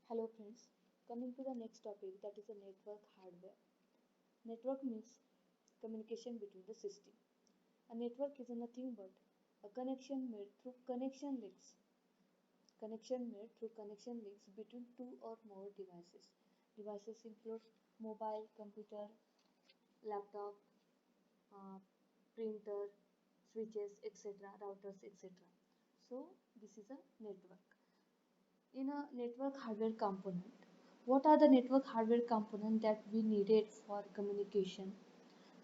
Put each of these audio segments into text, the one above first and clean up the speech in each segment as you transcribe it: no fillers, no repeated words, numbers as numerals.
Hello friends, coming to the next topic, that is the network hardware. Network means communication between the system. A network is nothing but a connection links between two or more devices. Devices include mobile, computer, laptop, uh, printer, switches, etc., routers, etc. So this is a network. In a network hardware component, what are the network hardware components that we needed for communication?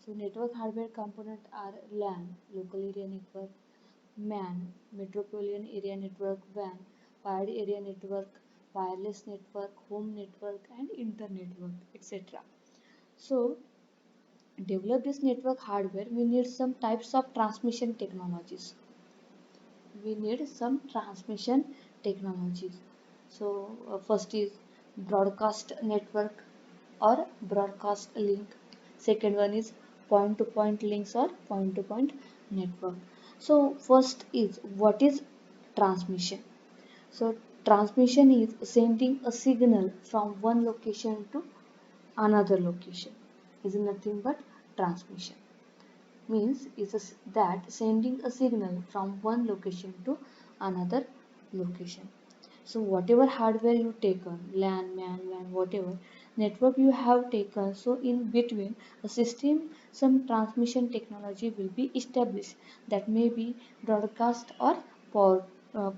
So network hardware components are LAN, local area network, MAN, metropolitan area network, WAN, wired area network, wireless network, home network, and internetwork, etc. So develop this network hardware, we need some types of transmission technologies. So first is broadcast network or broadcast link. Second one is point to point links or point to point network. So first is, what is transmission? So transmission is sending a signal from one location to another location, is nothing but transmission. Means is that sending a signal from one location to another location. So whatever hardware you taken, LAN, MAN, WAN, whatever network you have taken, so in between a system, some transmission technology will be established, that may be broadcast or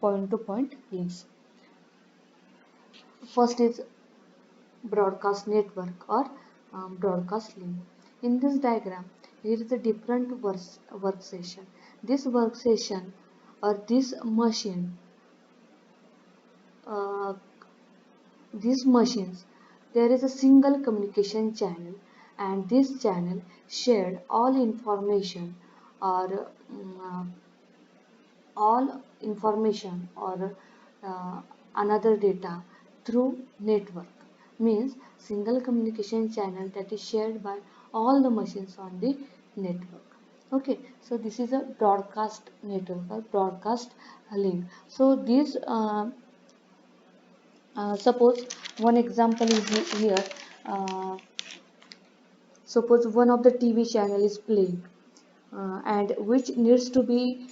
point to point links. First is broadcast network or broadcast link. In this diagram, here is a different workstation. This workstation or this machine, uh, these machines, there is a single communication channel, and this channel shared all information or all information or uh, another data through network. Means single communication channel that is shared by all the machines on the network. Okay, so this is a broadcast network or broadcast link. So this suppose one example is here. uh, Suppose one of the TV channel is playing, and which needs to be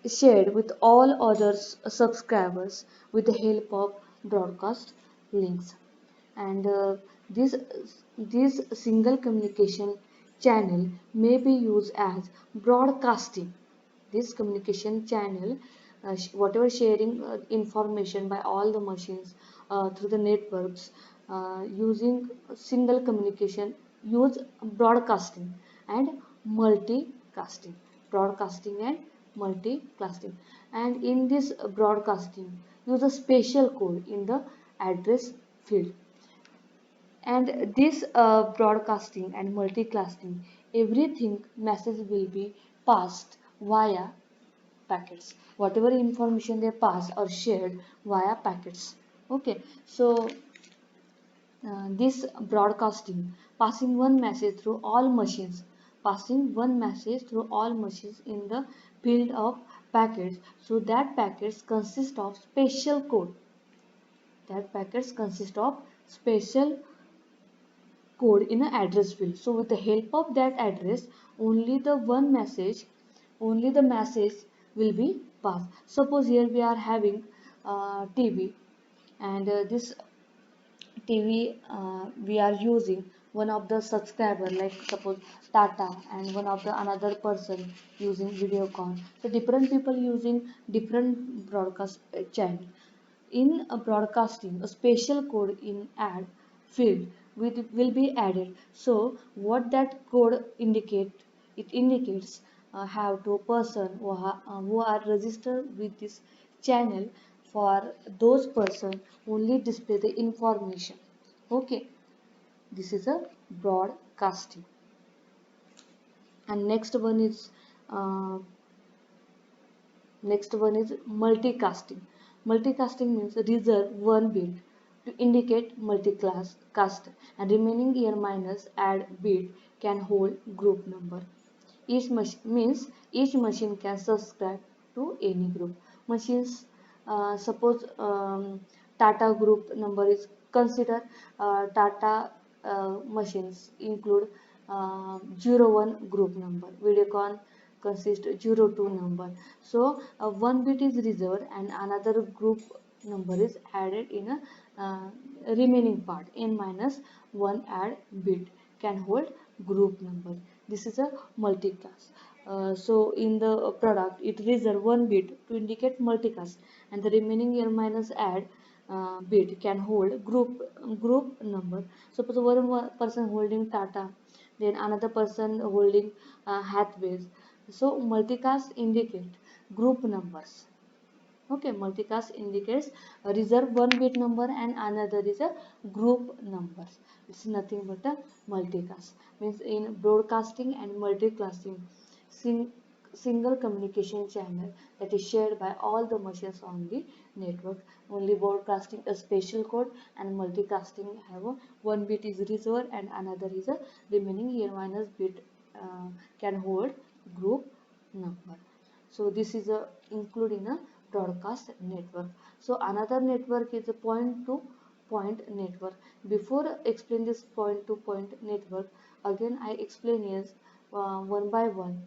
shared with all other subscribers with the help of broadcast links. And this single communication channel may be used as broadcasting. This communication channel, whatever sharing information by all the machines through the networks, using single communication, use broadcasting and multicasting. Broadcasting and multicasting. And in this broadcasting, use a special code in the address field. And this broadcasting and multicasting, everything message will be passed via packets. Whatever information they pass or shared via packets. Okay, so this broadcasting, passing one message through all machines, passing one message through all machines in the field of packets. So that packets consist of special code. That packets consist of special code in an address field. So with the help of that address, only the one message, only the message will be passed. Suppose here we are having TV, and this TV we are using one of the subscriber, like suppose Tata, and one of the another person using Videocon. So different people using different broadcast channel. In a broadcasting, a special code in add field will be added. So what that code indicate? It indicates have to a person who are registered with this channel. For those person only display the information. Okay, this is a broadcasting. And uh, next one is multicasting. Multicasting means reserve one bit to indicate multiclass cast, and remaining year minus add bit can hold group number. Each machine means each machine can subscribe to any group. Machines, suppose Tata group number is consider Tata machines include 01 group number. Videocon consists 02 number. So one bit is reserved and another group number is added in a remaining part. N minus 1 add bit can hold group number. This is a multicast. So in the product it reserve one bit to indicate multicast and the remaining N minus add bit can hold group number. Suppose one person holding Tata, then another person holding Hathways. So multicast indicate group numbers. Okay, multicast indicates a reserve one bit number and another is a group numbers. It's nothing but a multicast. Means in broadcasting and multicasting, sing, single communication channel that is shared by all the machines on the network. Only broadcasting a special code and multicasting have a one bit is reserved and another is a remaining n minus bit can hold group number. So this is a include in a broadcast network. So another network is a point to point network. Before explain this point to point network, again I explain is one by one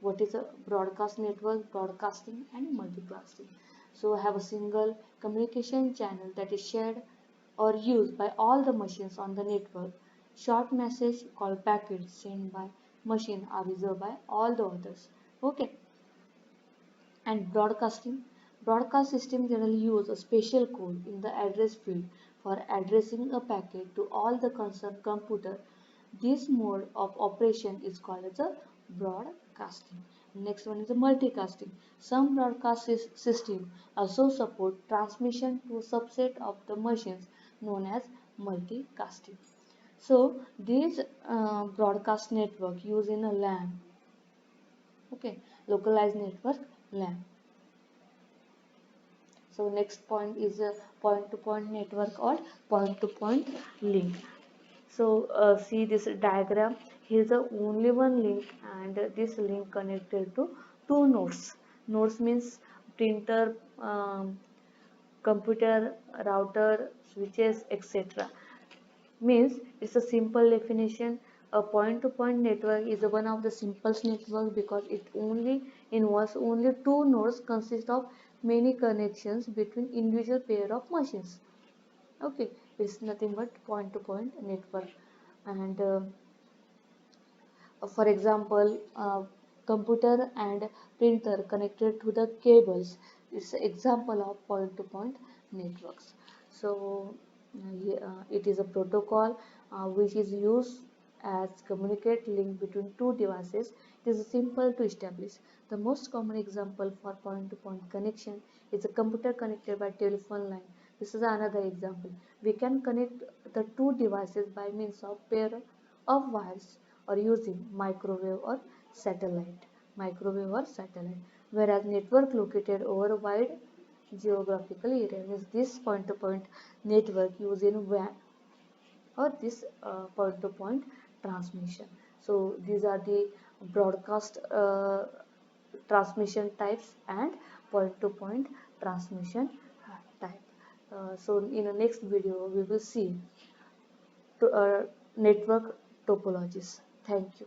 what is a broadcast network, broadcasting and multicasting. So I have a single communication channel that is shared or used by all the machines on the network. Short message called packets sent by machine are reserved by all the others. Okay. And broadcasting. Broadcast system generally use a special code in the address field for addressing a packet to all the concerned computer. This mode of operation is called as a broadcasting. Next one is a multicasting. Some broadcast system also support transmission to a subset of the machines known as multicasting. So these broadcast network use in a LAN, okay, localized network LAN. So next point is a point-to-point network or point-to-point link. So see this diagram. Here is the only one link, and this link connected to two nodes. Nodes means printer, computer, router, switches, etc. Means it's a simple definition. A point-to-point network is one of the simplest network because it only involves only two nodes consist of many connections between individual pair of machines. Okay, it's nothing but point-to-point network. And for example, computer and printer connected to the cables is an example of point-to-point networks. So it is a protocol which is used as communicate link between two devices. It is simple to establish. The most common example for point-to-point connection is a computer connected by telephone line. This is another example. We can connect the two devices by means of pair of wires or using microwave or satellite, whereas network located over a wide geographical area is this point-to-point network used in WAN or this point-to-point transmission. So these are the broadcast transmission types and point-to-point transmission type. So in the next video we will see to, network topologies. Thank you.